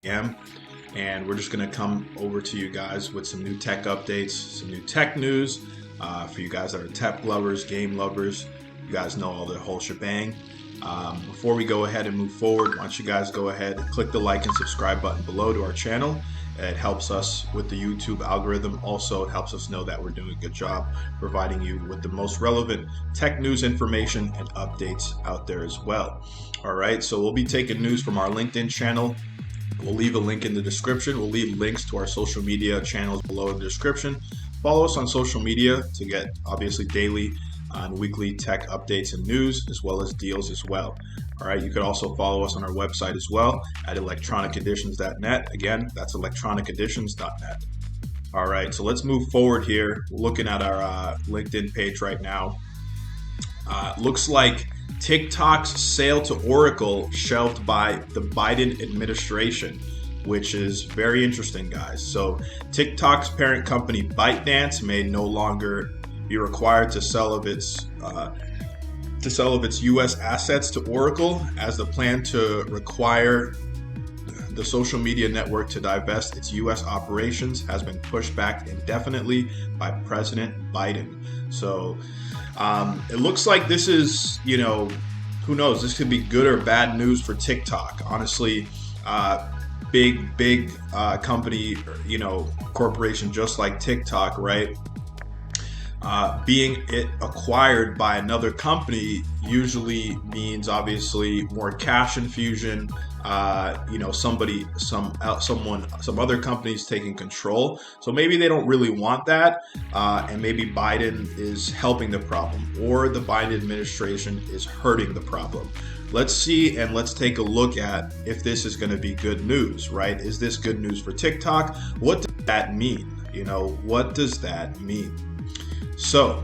p.m. And we're just going to come over to you guys with some new tech updates, some new tech news for you guys that are tech lovers, game lovers. You guys know all the whole shebang. Before we go ahead and move forward, why don't you guys go ahead and click the like and subscribe button below to our channel. It helps us with the YouTube algorithm. Also, it helps us know that we're doing a good job providing you with the most relevant tech news information and updates out there as well. All right, so we'll be taking news from our LinkedIn channel. We'll leave a link in the description. We'll leave links to our social media channels below in the description. Follow us on social media to get obviously daily and weekly tech updates and news, as well as deals as well. All right, you could also follow us on our website as well at electroniceditions.net. Again, that's electroniceditions.net. All right, so let's move forward here. Looking at our LinkedIn page right now. Looks like TikTok's sale to Oracle shelved by the Biden administration, which is very interesting, guys. So TikTok's parent company ByteDance may no longer be required to sell of its U.S. assets to Oracle, as the plan to require the social media network to divest its U.S. operations has been pushed back indefinitely by President Biden. So it looks like this is, who knows? This could be good or bad news for TikTok. Honestly, big company, corporation just like TikTok, right? Being acquired by another company usually means obviously more cash infusion. Some other companies taking control. So maybe they don't really want that, and maybe Biden is helping the problem, or the Biden administration is hurting the problem. Let's see, and let's take a look at if this is going to be good news, right? Is this good news for TikTok? What does that mean? What does that mean? So,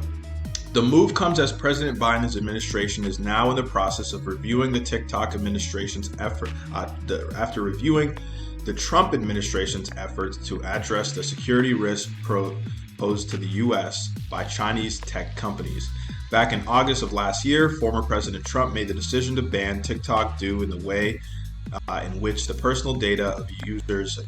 the move comes as President Biden's administration is now in the process of reviewing the TikTok administration's effort after reviewing the Trump administration's efforts to address the security risk posed to the U.S. by Chinese tech companies. Back in August of last year, former President Trump made the decision to ban TikTok due in the way in which the personal data of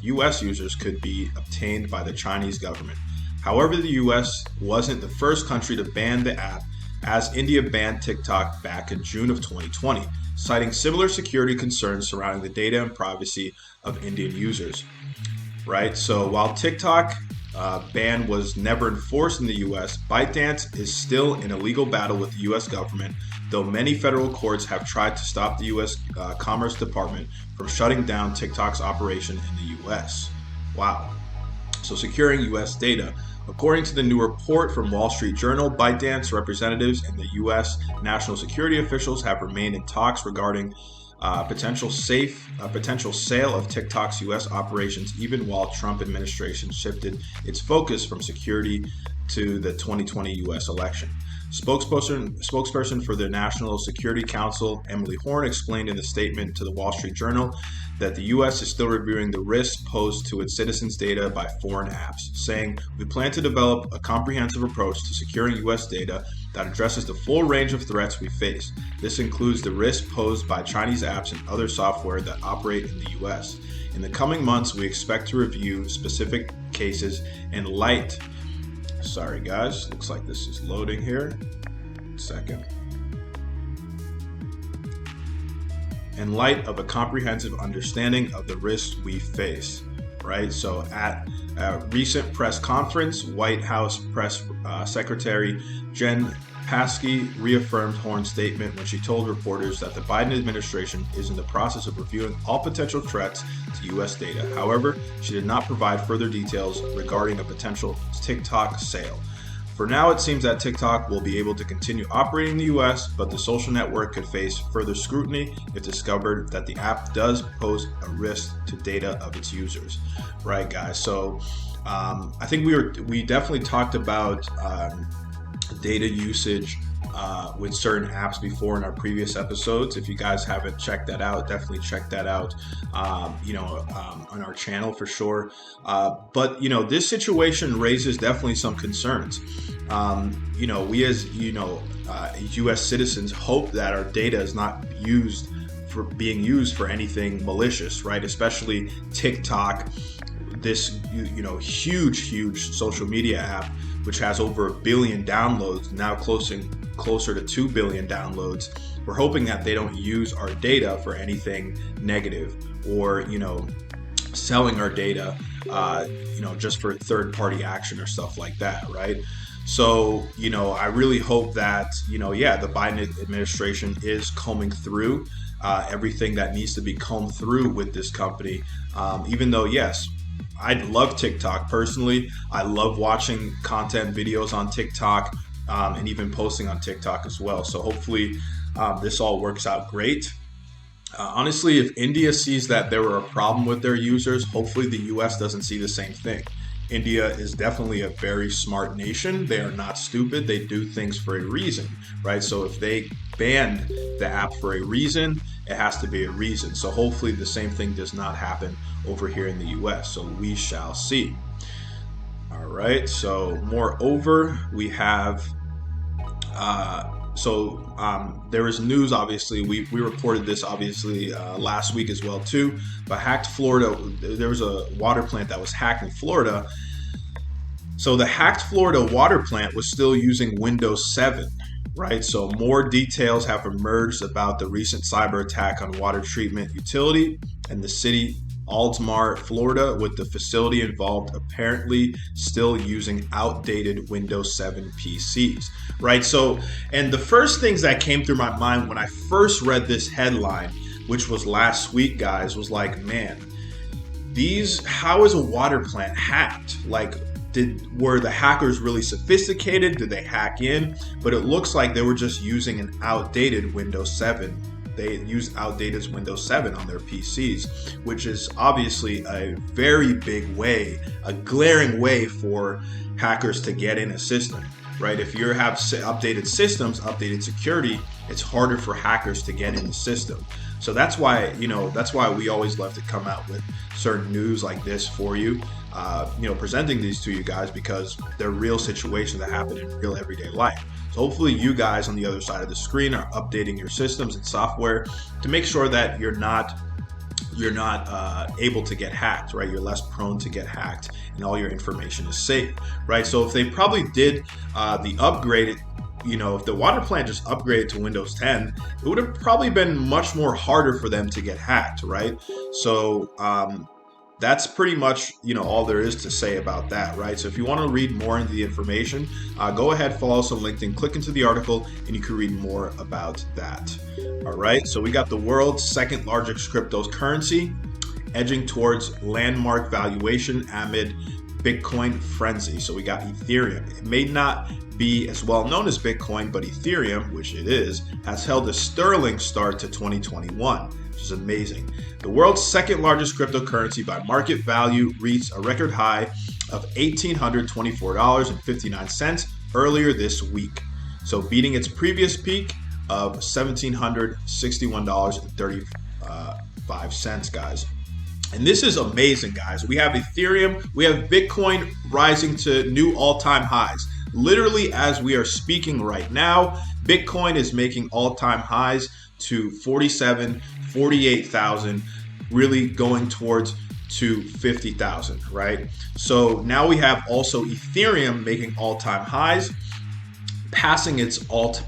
U.S. users could be obtained by the Chinese government. However, the U.S. wasn't the first country to ban the app, as India banned TikTok back in June of 2020, citing similar security concerns surrounding the data and privacy of Indian users. Right? So while TikTok ban was never enforced in the U.S., ByteDance is still in a legal battle with the U.S. government, though many federal courts have tried to stop the U.S. Commerce Department from shutting down TikTok's operation in the U.S. Wow. So securing U.S. data. According to the new report from Wall Street Journal, ByteDance representatives and the U.S. national security officials have remained in talks regarding potential sale of TikTok's U.S. operations, even while Trump administration shifted its focus from security to the 2020 U.S. election. Spokesperson for the National Security Council, Emily Horn, explained in a statement to the Wall Street Journal that the U.S. is still reviewing the risks posed to its citizens' data by foreign apps, saying, "We plan to develop a comprehensive approach to securing U.S. data that addresses the full range of threats we face. This includes the risks posed by Chinese apps and other software that operate in the U.S. In the coming months, we expect to review specific cases in light." Sorry guys, looks like this is loading here. Second. In light of a comprehensive understanding of the risks we face, right? So at a recent press conference, White House Press Secretary Jen Psaki reaffirmed Horn's statement when she told reporters that the Biden administration is in the process of reviewing all potential threats to U.S. data. However, she did not provide further details regarding a potential TikTok sale. For now, it seems that TikTok will be able to continue operating in the U.S., but the social network could face further scrutiny if discovered that the app does pose a risk to data of its users. Right, guys? So I think we definitely talked about data usage with certain apps before in our previous episodes. If you guys haven't checked that out, definitely check that out on our channel for sure. But this situation raises definitely some concerns. We as US citizens hope that our data is not used for being used for anything malicious, right? Especially TikTok, this huge social media app, which has over 1 billion downloads, now closer to 2 billion downloads. We're hoping that they don't use our data for anything negative, or selling our data just for third-party action or stuff like that, right? So, I really hope that, the Biden administration is combing through everything that needs to be combed through with this company. Even though, yes, I love TikTok personally. I love watching content videos on TikTok, and even posting on TikTok as well. So hopefully this all works out great. Honestly, if India sees that there were a problem with their users, hopefully the US doesn't see the same thing. India is definitely a very smart nation. They are not stupid. They do things for a reason, right? So if they banned the app for a reason, it has to be a reason. So hopefully the same thing does not happen over here in the US. So we shall see. All right. So moreover, we have there is news, obviously, we reported this obviously last week as well too, but hacked Florida. There was a water plant that was hacked in Florida. So the hacked Florida water plant was still using Windows 7, right? So more details have emerged about the recent cyber attack on water treatment utility and the city Altamar, Florida, with the facility involved apparently still using outdated Windows 7 PCs, right? So, and the first things that came through my mind when I first read this headline, which was last week, guys, was like, man, how is a water plant hacked? Like, were the hackers really sophisticated? Did they hack in? But it looks like they were just using an outdated Windows 7. They use outdated Windows 7 on their PCs, which is obviously a very big way, a glaring way for hackers to get in a system, right? If you have updated systems, updated security, it's harder for hackers to get in the system. So that's why we always love to come out with certain news like this for you, presenting these to you guys, because they're real situations that happen in real everyday life. So hopefully you guys on the other side of the screen are updating your systems and software to make sure that you're not able to get hacked, right? You're less prone to get hacked and all your information is safe, right? So if they probably did the upgrade, if the water plant just upgraded to Windows 10, it would have probably been much more harder for them to get hacked, right? So that's pretty much all there is to say about that, right? So if you want to read more into the information, go ahead, follow us on LinkedIn, click into the article, and you can read more about that. All right, so we got the world's second largest cryptocurrency edging towards landmark valuation amid Bitcoin frenzy. So we got Ethereum. It may not be as well known as Bitcoin, but Ethereum, which it is, has held a sterling start to 2021, which is amazing. The world's second largest cryptocurrency by market value reached a record high of $1,824.59 earlier this week. So beating its previous peak of $1,761.35, guys. And this is amazing, guys. We have Ethereum, we have Bitcoin rising to new all-time highs. Literally, as we are speaking right now, Bitcoin is making all-time highs to 48,000, really going towards to 50,000, right? So now we have also Ethereum making all-time highs, passing its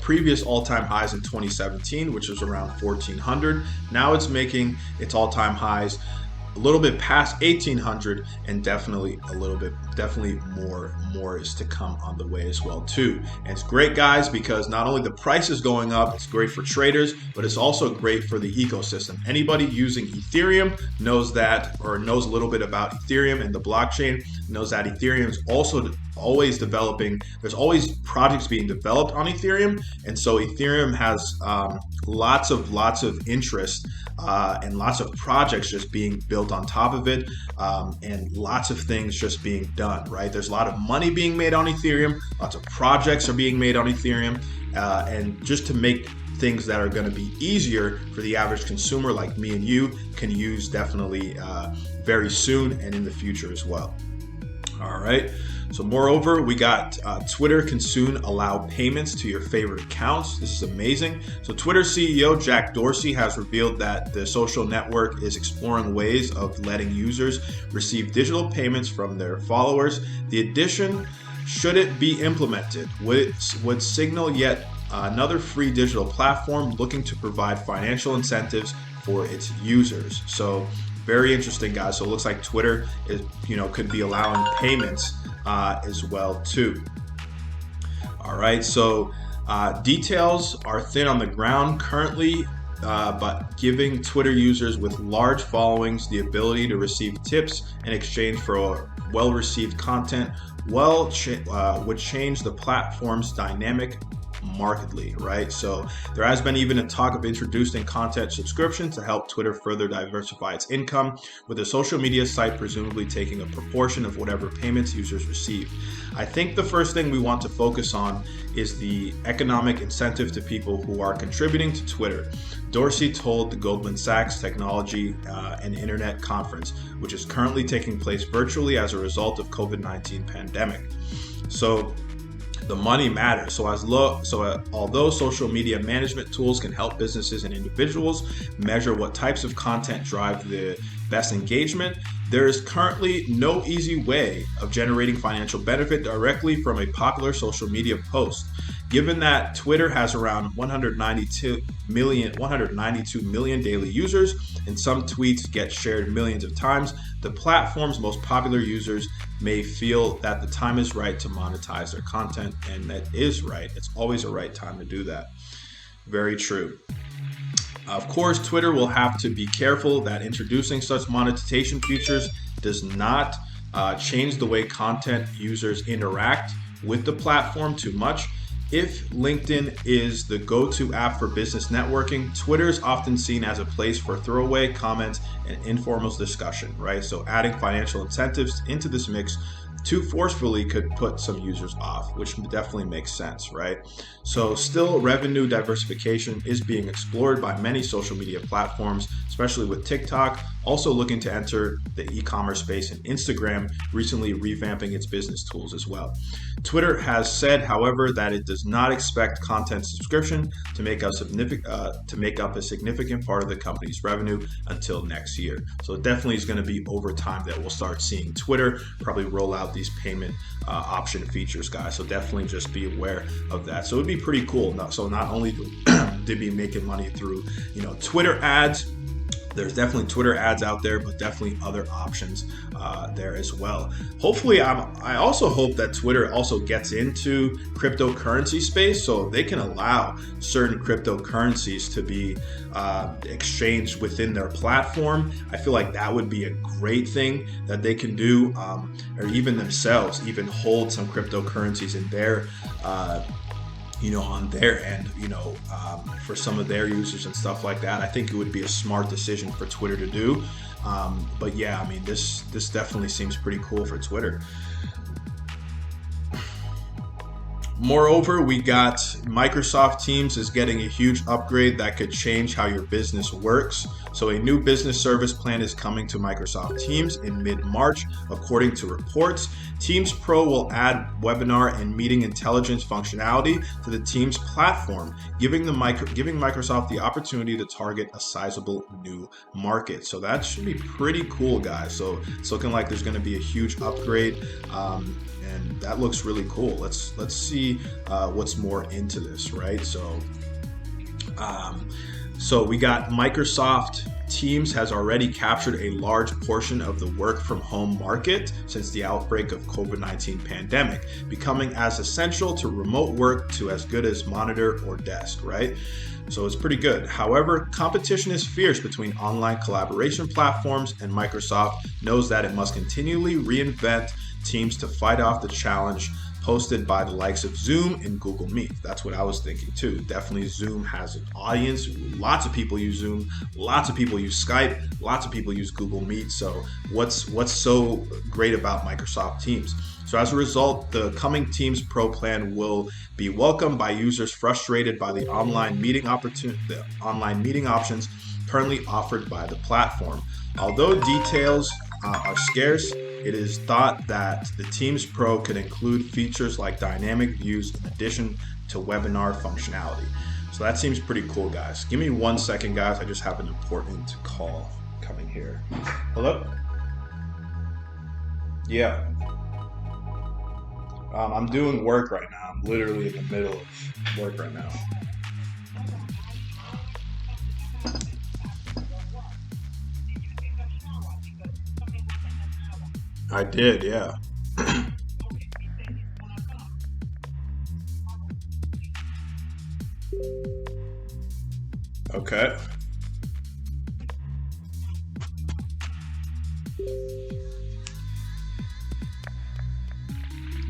previous all-time highs in 2017, which was around 1,400. Now it's making its all-time highs a little bit past 1,800, and definitely more is to come on the way as well too. And it's great, guys, because not only the price is going up, it's great for traders, but it's also great for the ecosystem. Anybody using Ethereum knows that, or knows a little bit about Ethereum and the blockchain, knows that Ethereum is also always developing. There's always projects being developed on Ethereum, and so Ethereum has lots of interest and lots of projects just being built on top of it, and lots of things just being done, right? There's a lot of money being made on Ethereum, lots of projects are being made on Ethereum, and just to make things that are going to be easier for the average consumer like me and you can use definitely very soon and in the future as well. All right. So moreover, we got Twitter can soon allow payments to your favorite accounts. This is amazing. So Twitter CEO Jack Dorsey has revealed that the social network is exploring ways of letting users receive digital payments from their followers. The addition, should it be implemented, would signal yet another free digital platform looking to provide financial incentives for its users. So very interesting, guys. So it looks like Twitter is, could be allowing payments as well too. All right, so details are thin on the ground currently, but giving Twitter users with large followings the ability to receive tips in exchange for well-received content would change the platform's dynamic markedly, right? So there has been even a talk of introducing content subscriptions to help Twitter further diversify its income, with the social media site presumably taking a proportion of whatever payments users receive. I think the first thing we want to focus on is the economic incentive to people who are contributing to Twitter. Dorsey told the Goldman Sachs Technology and Internet Conference, which is currently taking place virtually as a result of COVID-19 pandemic. So the money matters. So although social media management tools can help businesses and individuals measure what types of content drive the best engagement, there is currently no easy way of generating financial benefit directly from a popular social media post. Given that Twitter has around 192 million daily users, and some tweets get shared millions of times, the platform's most popular users may feel that the time is right to monetize their content, and that is right. It's always a right time to do that. Very true. Of course, Twitter will have to be careful that introducing such monetization features does not change the way content users interact with the platform too much. If LinkedIn is the go-to app for business networking, Twitter is often seen as a place for throwaway comments and informal discussion, right? So adding financial incentives into this mix too forcefully could put some users off, which definitely makes sense, right? So still, revenue diversification is being explored by many social media platforms, especially with TikTok also looking to enter the e-commerce space, and Instagram recently revamping its business tools as well. Twitter has said, however, that it does not expect content subscription to make up a significant part of the company's revenue until next year. So it definitely is going to be over time that we'll start seeing Twitter probably roll out these payment option features, guys. So definitely just be aware of that. So it'd be pretty cool. So not only to be making money through, Twitter ads. There's definitely Twitter ads out there, but definitely other options there as well. Hopefully, I also hope that Twitter also gets into cryptocurrency space, so they can allow certain cryptocurrencies to be exchanged within their platform. I feel like that would be a great thing that they can do, or even themselves even hold some cryptocurrencies in their on their end, for some of their users and stuff like that. I think it would be a smart decision for Twitter to do. But yeah, I mean, this definitely seems pretty cool for Twitter. Moreover, we got Microsoft Teams is getting a huge upgrade that could change how your business works. So a new business service plan is coming to Microsoft Teams in mid-March, according to reports. Teams Pro will add webinar and meeting intelligence functionality to the Teams platform, giving Microsoft the opportunity to target a sizable new market. So that should be pretty cool, guys. So it's looking like there's going to be a huge upgrade. And that looks really cool. Let's see what's more into this, right? So we got Microsoft Teams has already captured a large portion of the work from home market since the outbreak of COVID-19 pandemic, becoming as essential to remote work to as good as monitor or desk, right? So it's pretty good. However, competition is fierce between online collaboration platforms, and Microsoft knows that it must continually reinvent Teams to fight off the challenge posted by the likes of Zoom and Google Meet. That's what I was thinking too. Definitely Zoom has an audience. Lots of people use Zoom. Lots of people use Skype. Lots of people use Google Meet. So what's so great about Microsoft Teams? So as a result, the coming Teams Pro plan will be welcomed by users frustrated by the online meeting options currently offered by the platform. Although details are scarce, it is thought that the Teams Pro could include features like dynamic views in addition to webinar functionality. So that seems pretty cool, guys. Give me 1 second, guys. I just have an important call coming here. Hello? Yeah. I'm doing work right now. I'm literally in the middle of work right now. I did, yeah. Okay.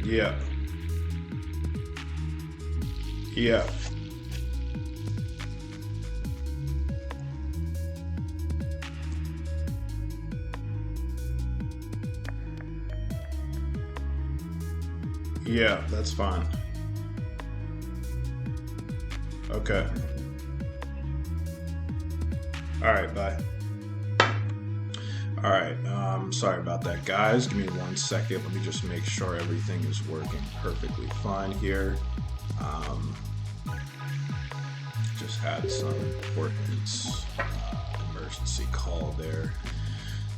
Yeah. Yeah. Yeah, that's fine. Okay. All right, bye. All right, sorry about that, guys. Give me 1 second. Let me just make sure everything is working perfectly fine here. Just had some important emergency call there.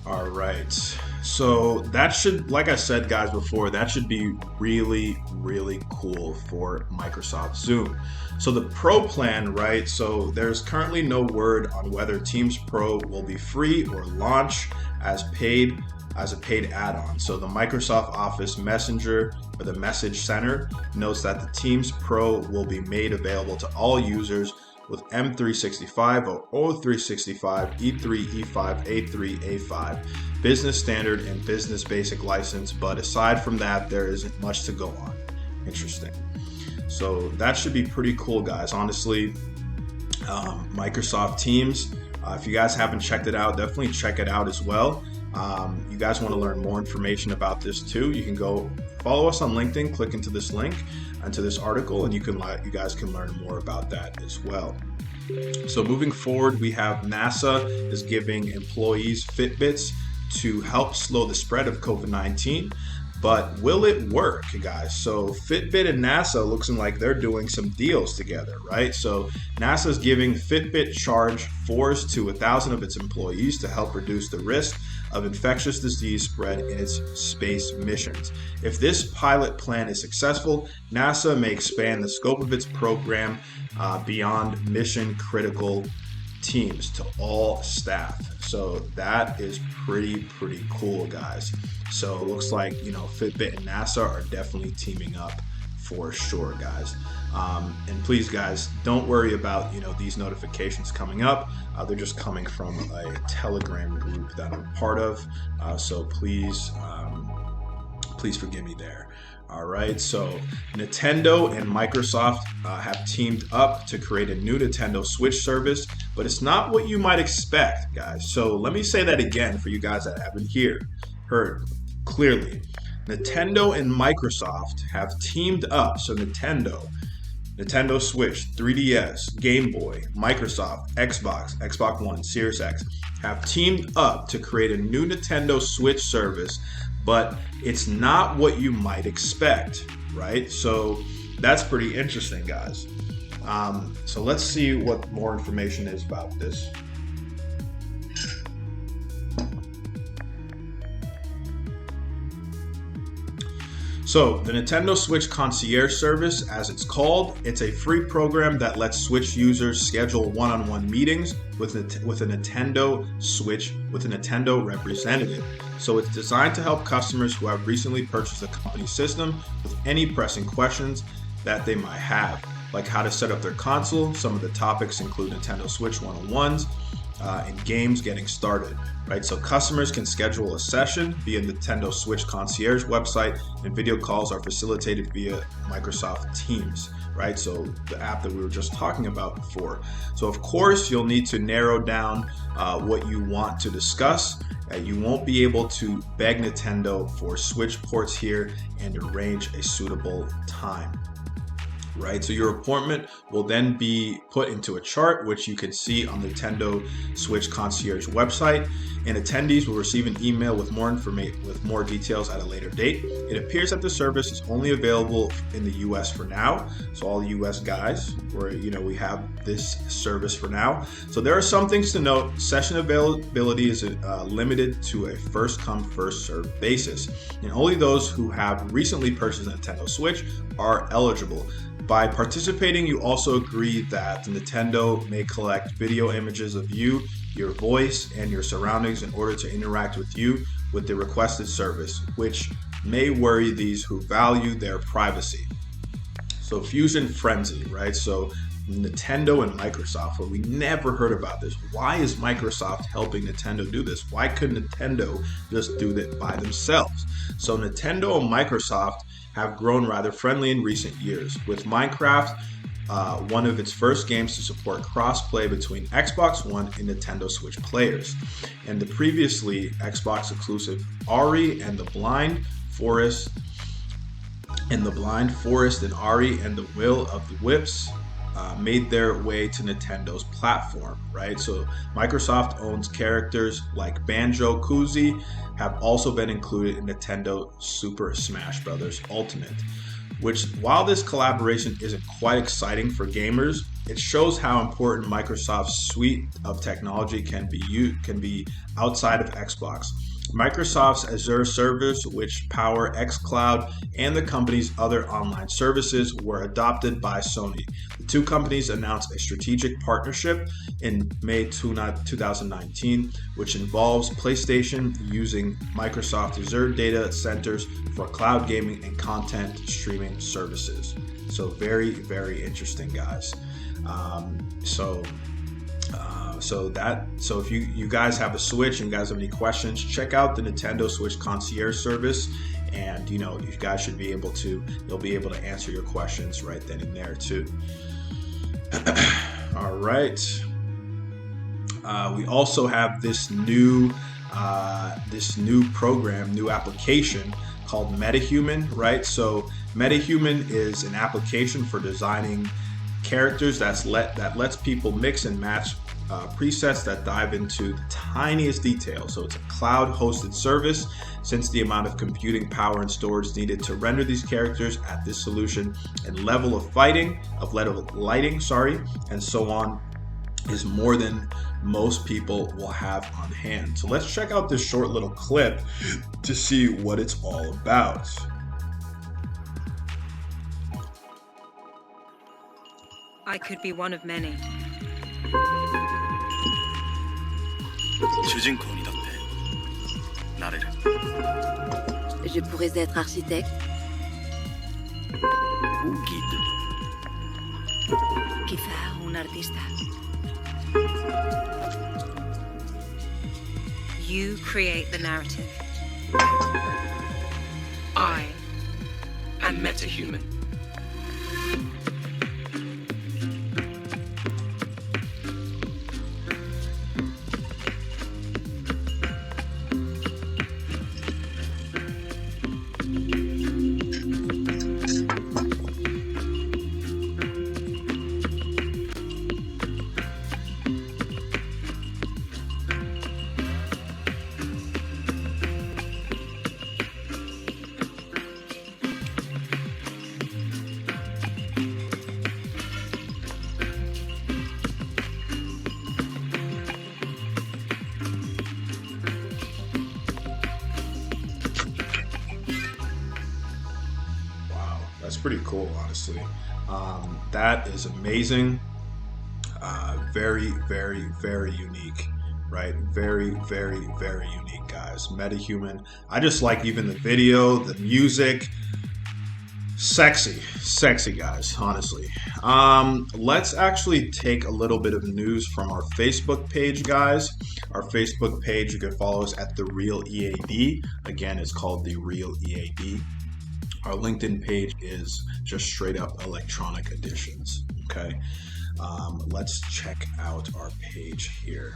All right, so that should, like I said, guys, before, that should be really, really cool for Microsoft Zoom. So the Pro plan, right? So there's currently no word on whether Teams Pro will be free or launch as a paid add-on. So the Microsoft Office Messenger or the Message Center notes that the Teams Pro will be made available to all users with M365 or O365, E3, E5, A3, A5, business standard and business basic license. But aside from that, there isn't much to go on. Interesting. So that should be pretty cool, guys. Honestly, Microsoft Teams, if you guys haven't checked it out, definitely check it out as well. You guys want to learn more information about this too, you can go follow us on LinkedIn, click into this link and to this article, and you guys can learn more about that as well. So moving forward, we have NASA is giving employees Fitbits to help slow the spread of COVID-19. But will it work, guys? So Fitbit and NASA looks like they're doing some deals together, right? So NASA is giving Fitbit charge 4s to 1,000 of its employees to help reduce the risk of infectious disease spread in its space missions. If this pilot plan is successful, NASA may expand the scope of its program beyond mission critical teams to all staff. So that is pretty cool, guys. So it looks like, Fitbit and NASA are definitely teaming up for sure, guys. And please, guys, don't worry about, these notifications coming up. They're just coming from a Telegram group that I'm part of. So please forgive me there. All right, so Nintendo and Microsoft have teamed up to create a new Nintendo Switch service, but it's not what you might expect, guys. So let me say that again for you guys that haven't heard clearly. Nintendo and Microsoft have teamed up. So Nintendo Switch, 3DS, Game Boy, Microsoft, Xbox One, Series X have teamed up to create a new Nintendo Switch service, but it's not what you might expect, right? So that's pretty interesting, guys. So let's see what more information is about this. So the Nintendo Switch Concierge Service, as it's called, it's a free program that lets Switch users schedule one-on-one meetings with a Nintendo Switch with a Nintendo representative. So it's designed to help customers who have recently purchased a company system with any pressing questions that they might have, like how to set up their console. Some of the topics include Nintendo Switch one-on-ones, and games getting started, right? So customers can schedule a session via Nintendo Switch Concierge website, and video calls are facilitated via Microsoft Teams, right? So the app that we were just talking about before. So of course, you'll need to narrow down what you want to discuss. You won't be able to beg Nintendo for Switch ports here and arrange a suitable time. right? So your appointment will then be put into a chart, which you can see on the Nintendo Switch Concierge website, and attendees will receive an email with more information, with more details at a later date. It appears that the service is only available in the US for now. So all US guys, we have this service for now. So there are some things to note. Session availability is limited to a first come, first served basis. And only those who have recently purchased a Nintendo Switch are eligible. By participating, you also agree that Nintendo may collect video images of you, your voice, and your surroundings in order to interact with you with the requested service, which may worry these who value their privacy. So Fusion Frenzy, right? So Nintendo and Microsoft, well, we never heard about this. Why is Microsoft helping Nintendo do this? Why couldn't Nintendo just do that by themselves? So Nintendo and Microsoft have grown rather friendly in recent years, with Minecraft one of its first games to support cross-play between Xbox One and Nintendo Switch players, and the previously Xbox exclusive Ori and the Blind Forest, and Ori and the Will of the Wisps made their way to Nintendo's platform, right? So Microsoft owns characters like Banjo-Koozie have also been included in Nintendo Super Smash Bros. Ultimate, which, while this collaboration isn't quite exciting for gamers, it shows how important Microsoft's suite of technology can be outside of Xbox. Microsoft's Azure servers, which power xCloud and the company's other online services, were adopted by Sony. The two companies announced a strategic partnership in May 2019, which involves PlayStation using Microsoft Azure data centers for cloud gaming and content streaming services. So very, very interesting, guys. So if you guys have a Switch and you guys have any questions, check out the Nintendo Switch Concierge service, and you guys should be able to, they'll be able to answer your questions right then and there too. All right. We also have this new program, new application called MetaHuman, right? So MetaHuman is an application for designing characters that lets people mix and match presets that dive into the tiniest details. So it's a cloud-hosted service. Since the amount of computing power and storage needed to render these characters at this solution and level of lighting, and so on, is more than most people will have on hand. So let's check out this short little clip to see what it's all about. I could be one of many. Je pourrais être architecte ou guide. Quizá un artista. You create the narrative. I am MetaHuman. That's pretty cool, honestly. That is amazing. Very, very, very unique, right? Very, very, very unique, guys. MetaHuman. I just like even the video, the music. Sexy, guys, honestly. Let's actually take a little bit of news from our Facebook page, guys. Our Facebook page, you can follow us at The Real EAD. Again, it's called The Real EAD. Our LinkedIn page is just straight up electronic editions. Okay, let's check out our page here.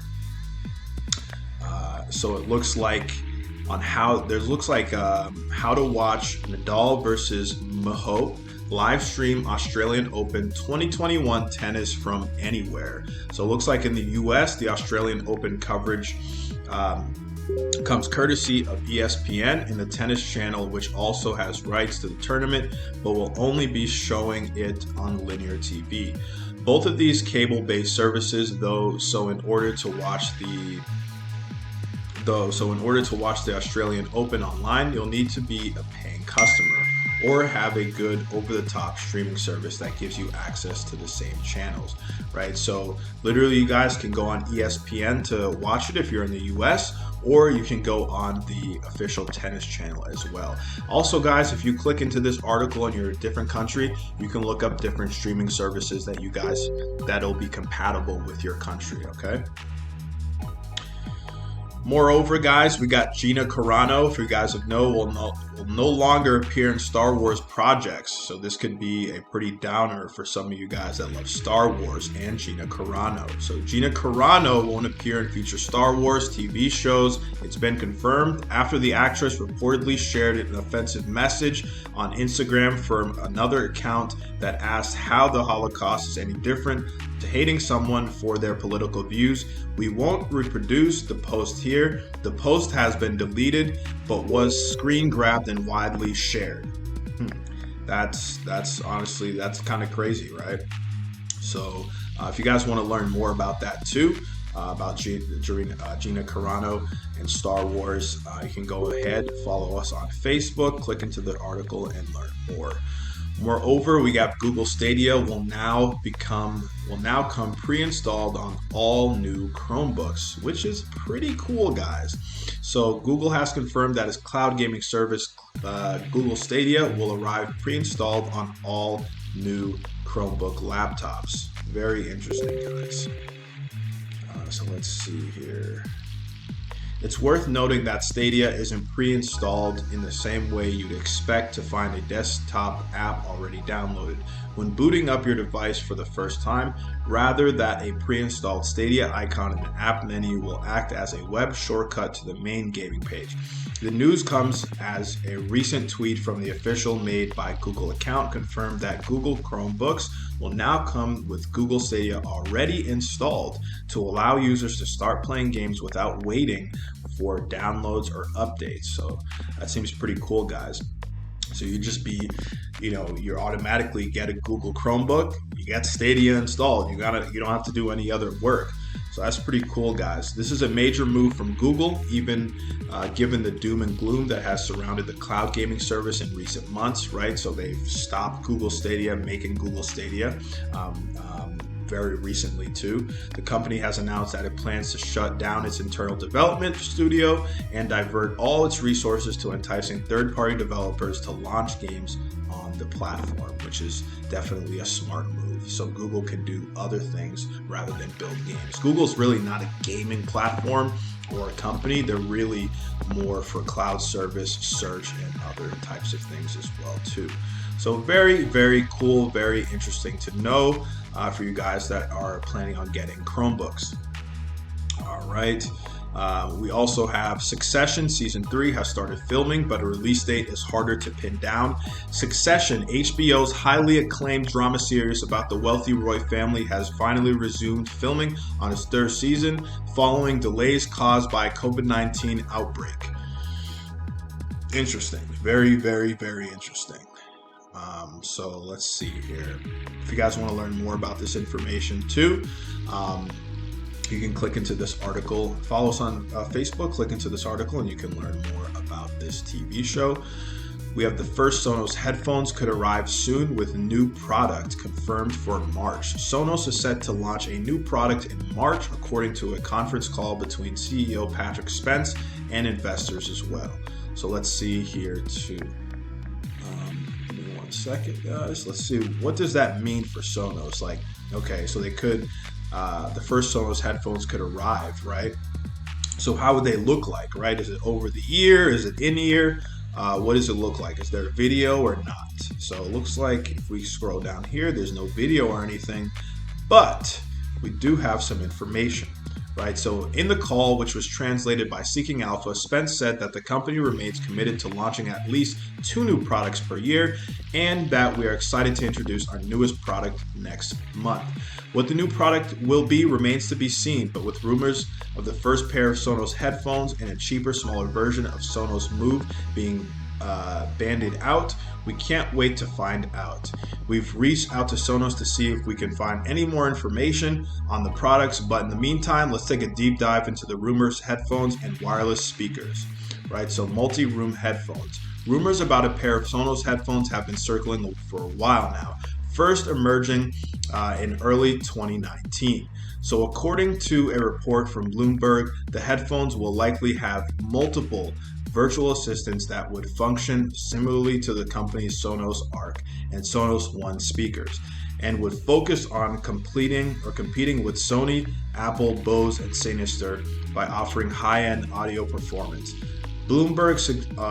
So it looks like how to watch Nadal versus Mahop live stream Australian Open 2021 tennis from anywhere. So it looks like in the US, the Australian Open coverage comes courtesy of ESPN and the Tennis Channel, which also has rights to the tournament, but will only be showing it on linear TV. Both of these cable-based services, so in order to watch the Australian Open online, you'll need to be a paying customer or have a good over-the-top streaming service that gives you access to the same channels, right? So literally you guys can go on ESPN to watch it if you're in the US, or you can go on the official Tennis Channel as well. Also guys, if you click into this article and you're a different country, you can look up different streaming services that'll be compatible with your country, okay? Moreover, guys, we got Gina Carano, if you guys know, will no longer appear in Star Wars projects. So this could be a pretty downer for some of you guys that love Star Wars and Gina Carano. So Gina Carano won't appear in future Star Wars TV shows. It's been confirmed after the actress reportedly shared an offensive message on Instagram from another account that asked how the Holocaust is any different to hating someone for their political views. We won't reproduce the post here. The post has been deleted, but was screen grabbed and widely shared. That's honestly, that's kind of crazy, right? So if you guys want to learn more about that too, about Gina Carano and Star Wars, you can go ahead, follow us on Facebook, click into the article and learn more. Moreover, we got Google Stadia will now come pre-installed on all new Chromebooks, which is pretty cool, guys. So Google has confirmed that its cloud gaming service, Google Stadia, will arrive pre-installed on all new Chromebook laptops. Very interesting, guys. So let's see here. It's worth noting that Stadia isn't pre-installed in the same way you'd expect to find a desktop app already downloaded. When booting up your device for the first time, rather that a pre-installed Stadia icon in the app menu will act as a web shortcut to the main gaming page. The news comes as a recent tweet from the official Made by Google account confirmed that Google Chromebooks will now come with Google Stadia already installed to allow users to start playing games without waiting for downloads or updates. So that seems pretty cool, guys. So you just you automatically get a Google Chromebook, you get Stadia installed. You don't have to do any other work. So that's pretty cool, guys. This is a major move from Google, even given the doom and gloom that has surrounded the cloud gaming service in recent months, right? So they've stopped Google Stadia making Google Stadia very recently too. The company has announced that it plans to shut down its internal development studio and divert all its resources to enticing third-party developers to launch games on the platform, which is definitely a smart move. So Google can do other things rather than build games. Google's really not a gaming platform or a company. They're really more for cloud service, search, and other types of things as well too. So very, very cool, very interesting to know for you guys that are planning on getting Chromebooks. All right. We also have Succession Season 3 has started filming, but a release date is harder to pin down. Succession, HBO's highly acclaimed drama series about the wealthy Roy family, has finally resumed filming on its third season following delays caused by COVID-19 outbreak. Interesting. Very, very, very interesting. So let's see here. If you guys want to learn more about this information too, you can click into this article. Follow us on Facebook, click into this article, and you can learn more about this TV show. We have the first Sonos headphones could arrive soon with new product confirmed for March. Sonos is set to launch a new product in March, according to a conference call between CEO Patrick Spence and investors as well. So let's see here too. Give me 1 second, guys. Let's see, what does that mean for Sonos? Like, okay, so they could, the first Sonos headphones could arrive, right? So how would they look like, right? Is it over the ear? Is it in ear? What does it look like? Is there a video or not? So it looks like if we scroll down here, there's no video or anything, but we do have some information. right? So in the call, which was translated by Seeking Alpha, Spence said that the company remains committed to launching at least 2 new products per year, and that we are excited to introduce our newest product next month. What the new product will be remains to be seen, but with rumors of the first pair of Sonos headphones and a cheaper, smaller version of Sonos Move being bandied out, we can't wait to find out. We've reached out to Sonos to see if we can find any more information on the products, but in the meantime, let's take a deep dive into the rumors, headphones, and wireless speakers, right? So multi-room headphones. Rumors about a pair of Sonos headphones have been circling for a while now, first emerging in early 2019. So according to a report from Bloomberg, the headphones will likely have multiple virtual assistants that would function similarly to the company's Sonos Arc and Sonos One speakers, and would focus on competing with Sony, Apple, Bose, and Sinister by offering high-end audio performance. Bloomberg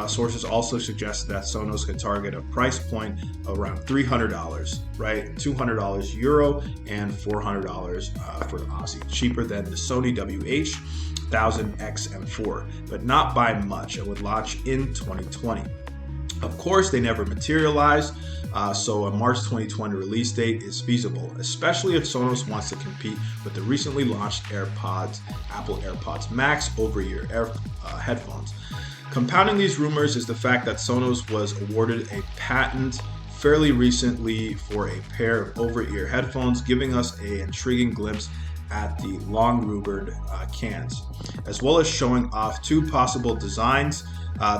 sources also suggest that Sonos could target a price point around $300, right? $200 Euro and $400 for Aussie, cheaper than the Sony WH-1000X M4, but not by much, and would launch in 2020. Of course, they never materialized, so a March 2020 release date is feasible, especially if Sonos wants to compete with the recently launched Apple AirPods Max over-ear headphones. Compounding these rumors is the fact that Sonos was awarded a patent fairly recently for a pair of over-ear headphones, giving us an intriguing glimpse at the long-rumored cans, as well as showing off 2 possible designs.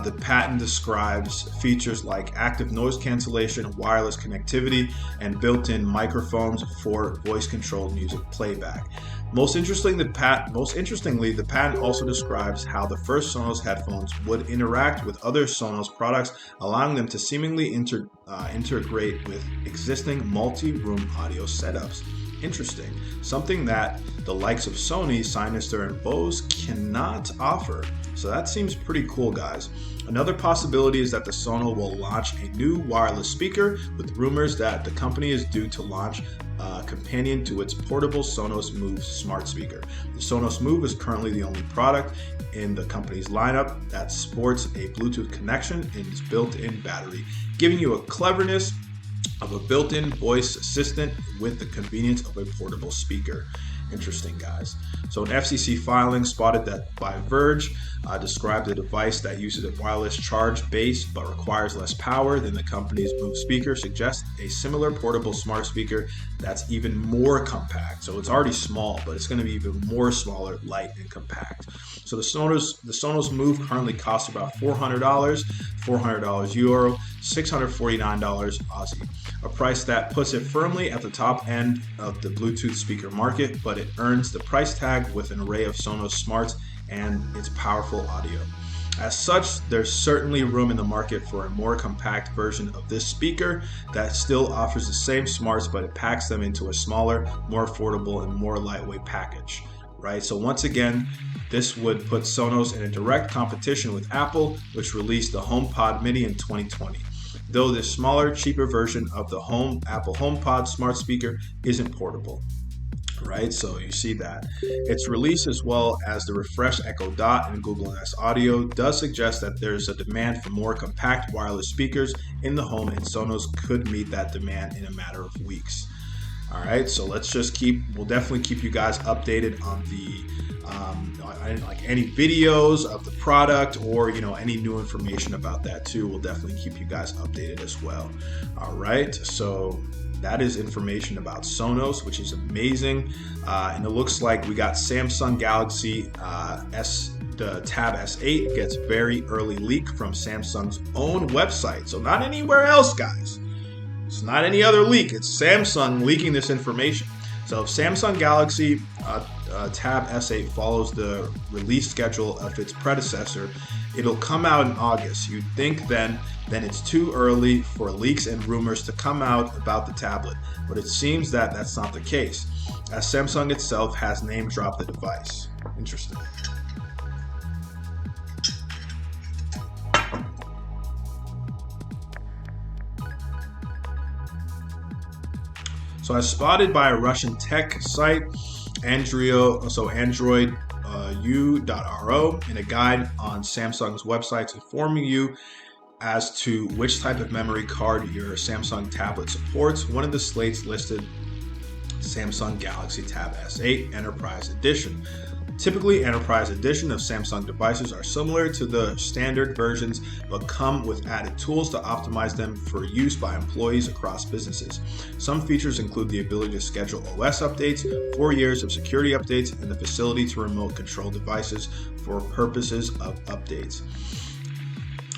The patent describes features like active noise cancellation, wireless connectivity, and built-in microphones for voice-controlled music playback. Most interestingly, the patent also describes how the first Sonos headphones would interact with other Sonos products, allowing them to seemingly integrate with existing multi-room audio setups. Interesting. Something that the likes of Sony, Sinister, and Bose cannot offer. So that seems pretty cool, guys. Another possibility is that the Sonos will launch a new wireless speaker, with rumors that the company is due to launch a companion to its portable Sonos Move smart speaker. The Sonos Move is currently the only product in the company's lineup that sports a Bluetooth connection and its built-in battery, giving you a cleverness of a built-in voice assistant with the convenience of a portable speaker. Interesting, guys. So an FCC filing spotted that by Verge described a device that uses a wireless charge base but requires less power than the company's Move speaker, suggests a similar portable smart speaker that's even more compact. So it's already small, but it's going to be even more smaller, light, and compact. So the Sonos Move currently costs about $400, $400 Euro, $649 Aussie, a price that puts it firmly at the top end of the Bluetooth speaker market, but it earns the price tag with an array of Sonos smarts and its powerful audio. As such, there's certainly room in the market for a more compact version of this speaker that still offers the same smarts, but it packs them into a smaller, more affordable, and more lightweight package, right? So once again, this would put Sonos in a direct competition with Apple, which released the HomePod Mini in 2020. Though this smaller, cheaper version of the Apple HomePod smart speaker isn't portable. Right, so you see that its release, as well as the refreshed Echo Dot and Google Nest Audio, does suggest that there's a demand for more compact wireless speakers in the home, and Sonos could meet that demand in a matter of weeks. All right, so we'll definitely keep you guys updated on the like any videos of the product, or any new information about that too. We'll definitely keep you guys updated as well. All right, so that is information about Sonos, which is amazing. And it looks like we got Samsung Galaxy the Tab S8 gets very early leak from Samsung's own website. So not anywhere else, guys. It's not any other leak. It's Samsung leaking this information. So if Samsung Galaxy Tab S8 follows the release schedule of its predecessor, it'll come out in August. You'd think then it's too early for leaks and rumors to come out about the tablet, but it seems that that's not the case, as Samsung itself has name-dropped the device. Interesting. So as spotted by a Russian tech site, Android U.ro, and a guide on Samsung's websites informing you as to which type of memory card your Samsung tablet supports. One of the slates listed Samsung Galaxy Tab S8 Enterprise Edition. Typically, Enterprise Edition of Samsung devices are similar to the standard versions, but come with added tools to optimize them for use by employees across businesses. Some features include the ability to schedule OS updates, 4 years of security updates, and the facility to remote control devices for purposes of updates.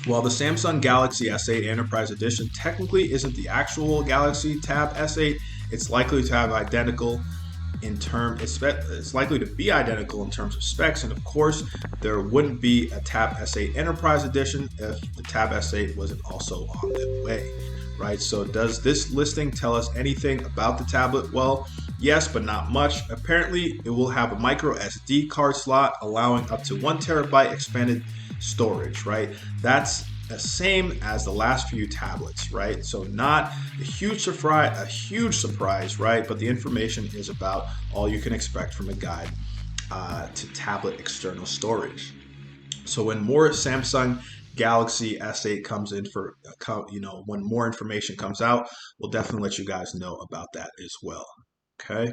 While the Samsung Galaxy S8 Enterprise Edition technically isn't the actual Galaxy Tab S8, it's likely to be identical in terms of specs, and of course, there wouldn't be a Tab S8 Enterprise Edition if the Tab S8 wasn't also on the way, right? So does this listing tell us anything about the tablet? Well, yes, but not much. Apparently, it will have a micro SD card slot allowing up to 1 terabyte expanded storage, right? That's the same as the last few tablets, right? So not a huge surprise, right? But the information is about all you can expect from a guide to tablet external storage. So when more Samsung Galaxy S8 comes in when more information comes out, we'll definitely let you guys know about that as well. Okay.